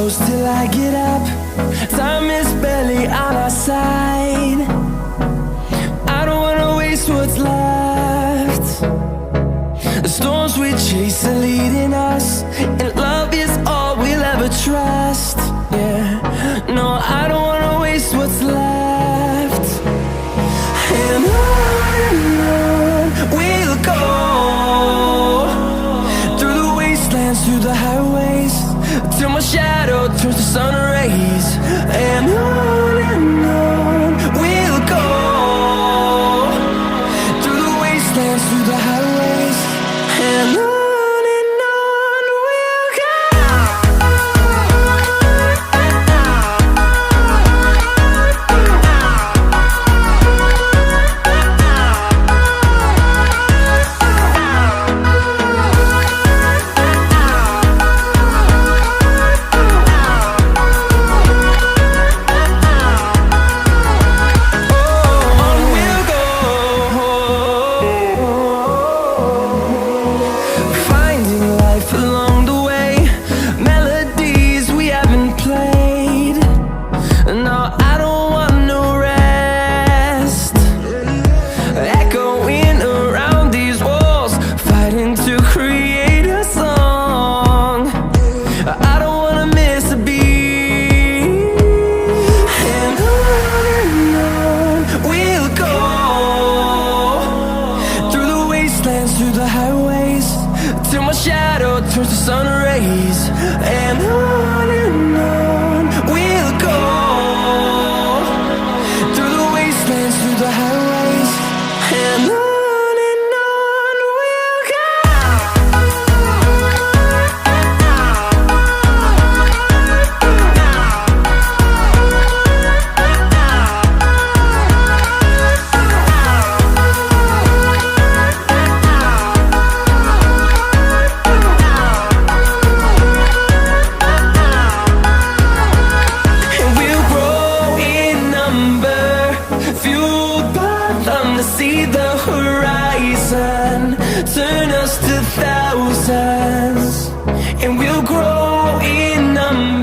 close till I get up. Time is barely on our side. I don't wanna waste what's left. The storms we chase are leading us, and love is all we'll ever trust. Yeah, no, I don't wanna waste what's left. And on we'll go, through the wastelands, through the highways, till my shadow turns to sun rays. And on we'll go, through the wastelands, through the highways, and on we'll go. Through the highways, till my shadow turns to sun rays. And on we'll go, through the wastelands, through the highways, and on we'll go. See the horizon turn us to thousands, and we'll